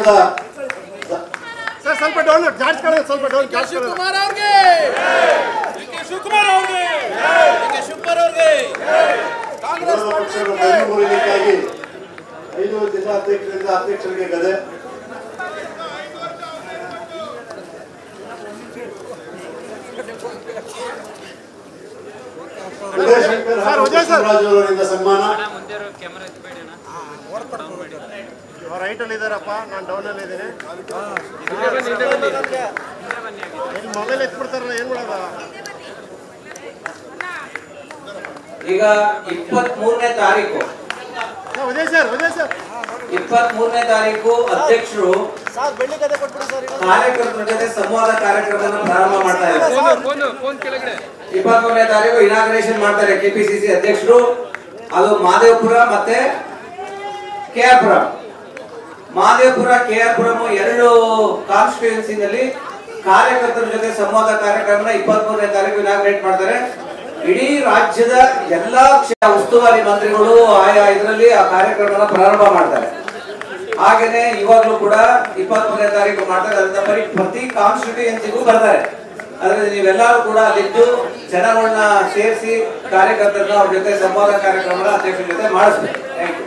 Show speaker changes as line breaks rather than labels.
ಸಂವಿಧಾನದ
ಸ್ವಲ್ಪ ಡೌನ್ ಸ್ವಲ್ಪ ಡೌನ್
ಶಿವಕುಮಾರ್ ಅವ್ರಿಗೆ ಶಿವಕುಮಾರ್ ಅವ್ರಿಗೆ ಶಿವಕುಮಾರ್ ಅವ್ರಿಗೆ ಕಾಂಗ್ರೆಸ್
ಪಕ್ಷವನ್ನು ಬೆನ್ನುಮೂರಲಿಕ್ಕಾಗಿ 5 ಜಿಲ್ಲಾಧ್ಯಕ್ಷರಿಂದ ಅಧ್ಯಕ್ಷರಿಗೆ ಗದೆ ವಿಜಯಶಂಕರ್ ರಾಜವರಿಂದ ಸನ್ಮಾನ.
ರೈಟ್ ಅಲ್ಲಿ ಇದಾರಪ್ಪ, ನಾನು ಡೌನ್ ಅಲ್ಲಿ ಇದ್ದೀನಿ. ಮೊಬೈಲ್ ಎತ್ಬಿಡ್ತಾರಲ್ಲ, ಏನ್ ಮಾಡೋದ?
ಈಗ 23ನೇ ತಾರೀಕು 23ನೇ ತಾರೀಕು ಅಧ್ಯಕ್ಷರು ಕಾರ್ಯಕರ್ತರ ಜೊತೆ ಸಂವಾದ ಕಾರ್ಯಕ್ರಮವನ್ನು ಪ್ರಾರಂಭ ಮಾಡ್ತಾ ಇದ್ದಾರೆ. 23ನೇ ತಾರೀಕು ಇನಾಗ್ರೇಷನ್ ಮಾಡ್ತಾರೆ ಕೆಪಿಸಿಸಿ ಅಧ್ಯಕ್ಷರು. ಅದು ಮಾದೇವಪುರ ಮತ್ತೆ ಕೆಆರ್ಪುರ. ಮಾದೇವಪುರ ಕೆಆರ್ಪುರಂ 2 ಕಾನ್ಸ್ಟಿಟ್ಯೂಯೆನ್ಸಿನಲ್ಲಿ ಕಾರ್ಯಕರ್ತರ ಜೊತೆ ಸಂವಾದ ಕಾರ್ಯಕ್ರಮನ 23ನೇ ತಾರೀಕು ಇನಾಗ್ರೇಟ್ ಮಾಡ್ತಾರೆ. ಇಡೀ ರಾಜ್ಯದ ಎಲ್ಲಾ ಉಸ್ತುವಾರಿ ಮಂತ್ರಿಗಳು ಆಯಾ ಇದರಲ್ಲಿ ಆ ಕಾರ್ಯಕ್ರಮನ ಪ್ರಾರಂಭ ಮಾಡ್ತಾರೆ. ಹಾಗೇನೆ ಇವಾಗಲೂ ಕೂಡ 23ನೇ ತಾರೀಕು ಮಾಡ್ತಾರೆ. ಅದರಿಂದ ಪ್ರತಿ ಕಾನ್ಸ್ಟಿಟ್ಯೂಯೆನ್ಸಿಗೂ ಬರ್ತಾರೆ. ಅದರಲ್ಲಿ ನೀವೆಲ್ಲರೂ ಕೂಡ ಅಲ್ಲಿದ್ದು ಜನಗಳನ್ನ ಸೇರಿಸಿ ಕಾರ್ಯಕರ್ತರನ್ನ ಅವ್ರ ಜೊತೆ ಸಂವಾದ ಕಾರ್ಯಕ್ರಮನ ಅಧ್ಯಕ್ಷರ ಜೊತೆ ಮಾಡಿಸ್ಬೇಕು. Thank you.